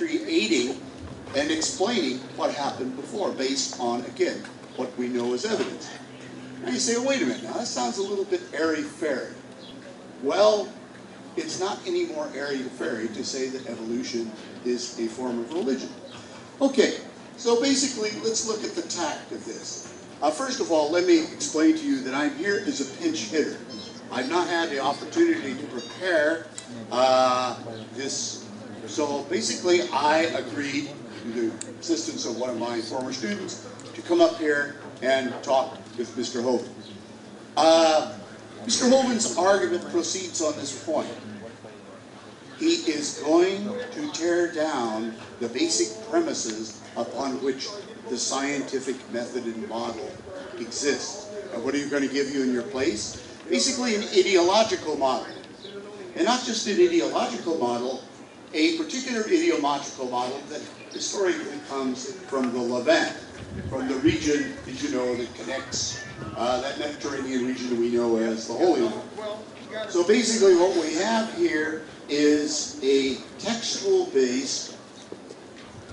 recreating and explaining what happened before based on, again, what we know as evidence. Now you say, oh, wait a minute, now that sounds a little bit airy-fairy. Well, it's not any more airy-fairy to say that evolution is a form of religion. Okay, so basically, let's look at the tact of this. First of all, let me explain to you that I'm here as a pinch hitter. I've not had the opportunity to prepare this. So basically, I agreed, with the assistance of one of my former students, to come up here and talk with Mr. Hovind. Mr. Hovind's argument proceeds on this point. He is going to tear down the basic premises upon which the scientific method and model exists. And what are you going to give you in your place? Basically an ideological model. And not just an ideological model, a particular ideological model that historically comes from the Levant, from the region, as you know, that connects that Mediterranean region we know as the Holy Land. So basically what we have here is a textual-based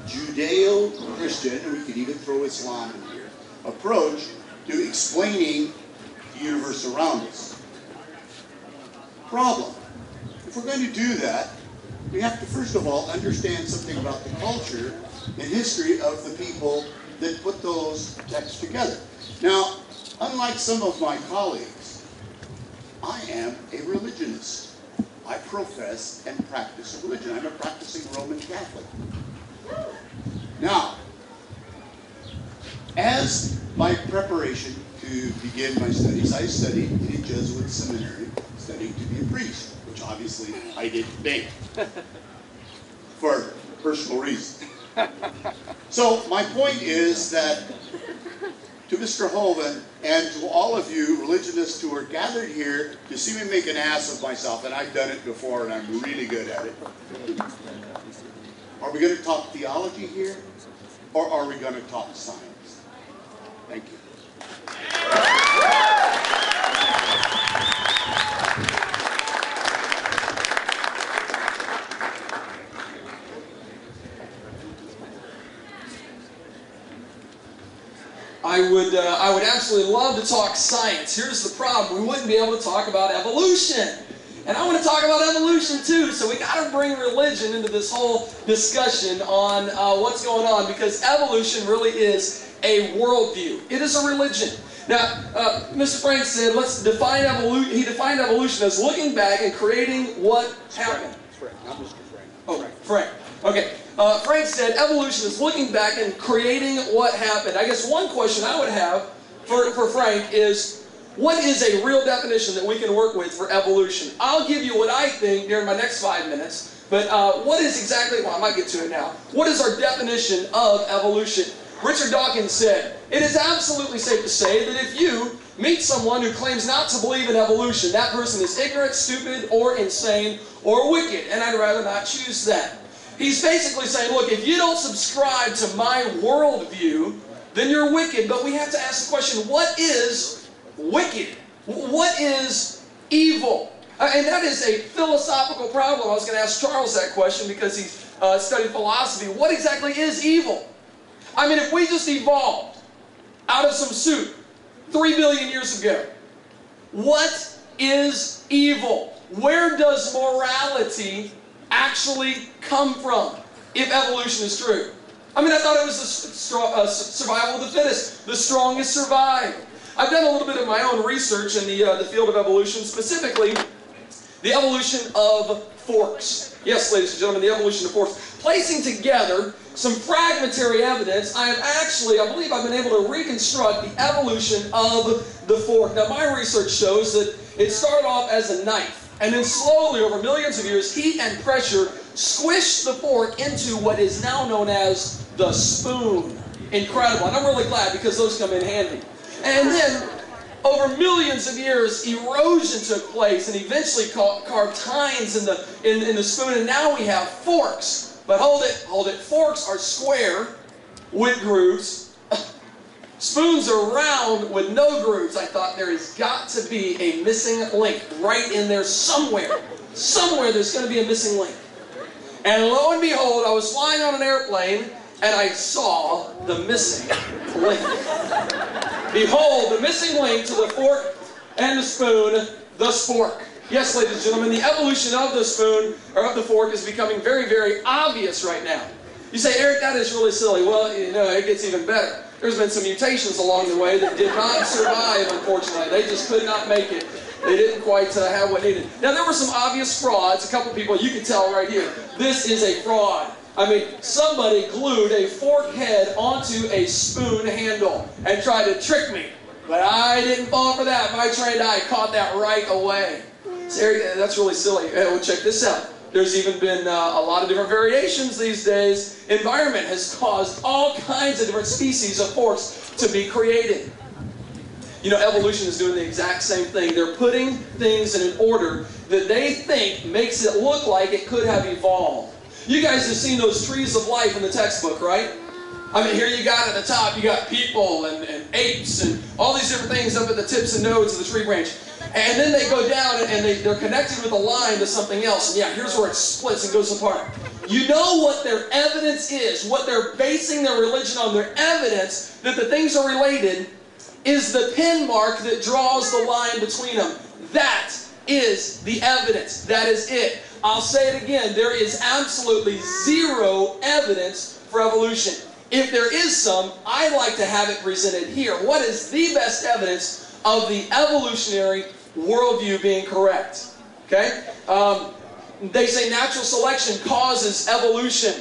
Judeo-Christian, and we could even throw Islam in here, approach to explaining the universe around us. Problem. If we're going to do that, we have to first of all understand something about the culture and history of the people that put those texts together. Now, unlike some of my colleagues, I am a religionist. I profess and practice a religion. I'm a practicing Roman Catholic. Now, as my preparation to begin my studies, I studied in a Jesuit seminary, studying to be a priest, which obviously I didn't make for personal reasons. So my point is that to Mr. Hovind and to all of you religionists who are gathered here to see me make an ass of myself, and I've done it before and I'm really good at it. Are we going to talk theology here, or are we going to talk science? Thank you. I would absolutely love to talk science. Here's the problem. We wouldn't be able to talk about evolution. And I want to talk about evolution too, so we got to bring religion into this whole discussion on what's going on, because evolution really is a worldview. It is a religion. Now, Mr. Frank said, let's define evolution. He defined evolution as looking back and creating what happened. Frank, not Mr. Frank. Oh, Frank. Okay. Frank said evolution is looking back and creating what happened. I guess one question I would have for Frank is, what is a real definition that we can work with for evolution? I'll give you what I think during my next 5 minutes, but what is exactly, well, I might get to it now. What is our definition of evolution? Richard Dawkins said, it is absolutely safe to say that if you meet someone who claims not to believe in evolution, that person is ignorant, stupid, or insane, or wicked, and I'd rather not choose that. He's basically saying, look, if you don't subscribe to my worldview, then you're wicked. But we have to ask the question, what is wicked? What is evil? And that is a philosophical problem. I was going to ask Charles that question because he's studied philosophy. What exactly is evil? I mean, if we just evolved out of some soup 3 billion years ago, what is evil? Where does morality actually come from if evolution is true? I mean, I thought it was the survival of the fittest. The strongest survive. I've done a little bit of my own research in the field of evolution, specifically the evolution of forks. Yes, ladies and gentlemen, the evolution of forks. Placing together some fragmentary evidence, I believe I've been able to reconstruct the evolution of the fork. Now, my research shows that it started off as a knife, and then slowly, over millions of years, heat and pressure squished the fork into what is now known as the spoon. Incredible. And I'm really glad because those come in handy. And then, over millions of years, erosion took place and eventually carved tines in the spoon, and now we have forks. But hold it. Forks are square with grooves. Spoons are round with no grooves. I thought there has got to be a missing link right in there somewhere. Somewhere there's going to be a missing link. And lo and behold, I was flying on an airplane, and I saw the missing link. Behold, the missing link to the fork and the spoon, the spork. Yes, ladies and gentlemen, the evolution of the spoon, or of the fork, is becoming very, very obvious right now. You say, Eric, that is really silly. Well, you know, it gets even better. There's been some mutations along the way that did not survive, unfortunately. They just could not make it. They didn't quite have what needed. Now, there were some obvious frauds. A couple people, you can tell right here. This is a fraud. I mean, somebody glued a fork head onto a spoon handle and tried to trick me. But I didn't fall for that. My trained eye caught that right away. So, Eric, that's really silly. Hey, well, check this out. There's even been a lot of different variations these days. Environment has caused all kinds of different species of forks to be created. You know, evolution is doing the exact same thing. They're putting things in an order that they think makes it look like it could have evolved. You guys have seen those trees of life in the textbook, right? I mean, here you got at the top, you got people and apes and all these different things up at the tips and nodes of the tree branch. And then they go down and they're connected with a line to something else. And yeah, here's where it splits and goes apart. You know what their evidence is, what they're basing their religion on. Their evidence that the things are related is the pin mark that draws the line between them. That is the evidence. That is it. I'll say it again. There is absolutely zero evidence for evolution. If there is some, I'd like to have it presented here. What is the best evidence of the evolutionary worldview being correct? Okay? They say natural selection causes evolution.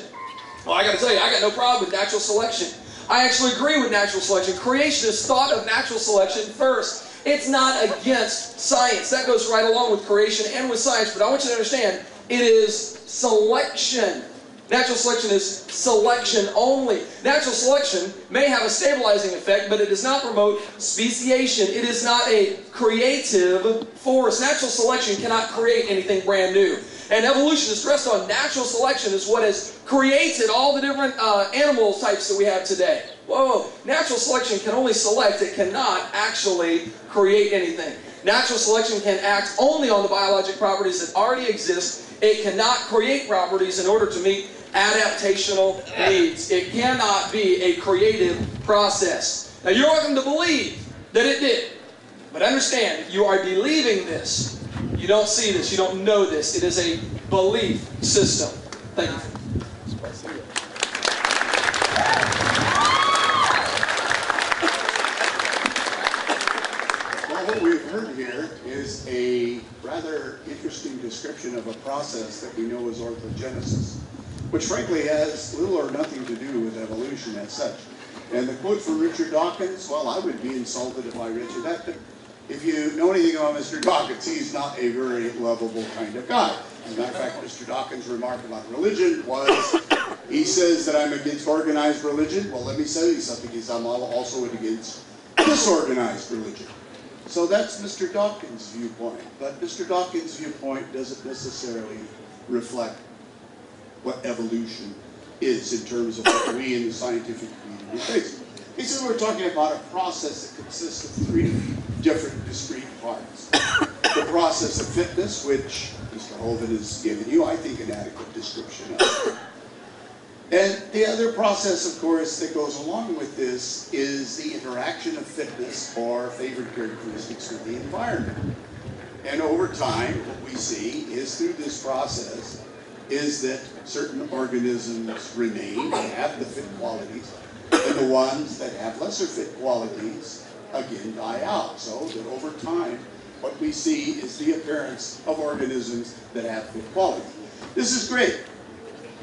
Well, I got to tell you, I got no problem with natural selection. I actually agree with natural selection. Creationists thought of natural selection first. It's not against science. That goes right along with creation and with science. But I want you to understand, it is selection. Natural selection is selection only. Natural selection may have a stabilizing effect, but it does not promote speciation. It is not a creative force. Natural selection cannot create anything brand new. And evolution is stressed on natural selection is what has created all the different animal types that we have today. Whoa, natural selection can only select. It cannot actually create anything. Natural selection can act only on the biologic properties that already exist. It cannot create properties in order to meet adaptational needs. It cannot be a creative process. Now, you're welcome to believe that it did. But understand, if you are believing this, you don't see this, you don't know this. It is a belief system. Thank you. Well, what we've heard here is a rather interesting description of a process that we know as orthogenesis, which frankly has little or nothing to do with evolution as such. And the quote from Richard Dawkins, well, I would be insulted if I read you that, but if you know anything about Mr. Dawkins, he's not a very lovable kind of guy. As a matter of fact, Mr. Dawkins' remark about religion was, he says that I'm against organized religion. Well, let me tell you something, I'm also against disorganized religion. So that's Mr. Dawkins' viewpoint. But Mr. Dawkins' viewpoint doesn't necessarily reflect what evolution is in terms of what we in the scientific community face. He says we're talking about a process that consists of three different discrete parts. The process of fitness, which Mr. Hovind has given you, I think, an adequate description of. And the other process, of course, that goes along with this is the interaction of fitness or favored characteristics with the environment. And over time, what we see is through this process is that certain organisms remain and have the fit qualities, and the ones that have lesser fit qualities again die out. So that over time, what we see is the appearance of organisms that have fit qualities. This is great,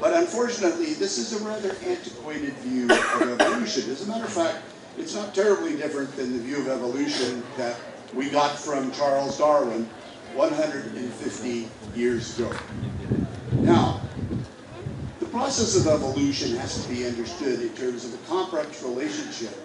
but unfortunately, this is a rather antiquated view of evolution. As a matter of fact, it's not terribly different than the view of evolution that we got from Charles Darwin 150 years ago. Now, the process of evolution has to be understood in terms of a complex relationship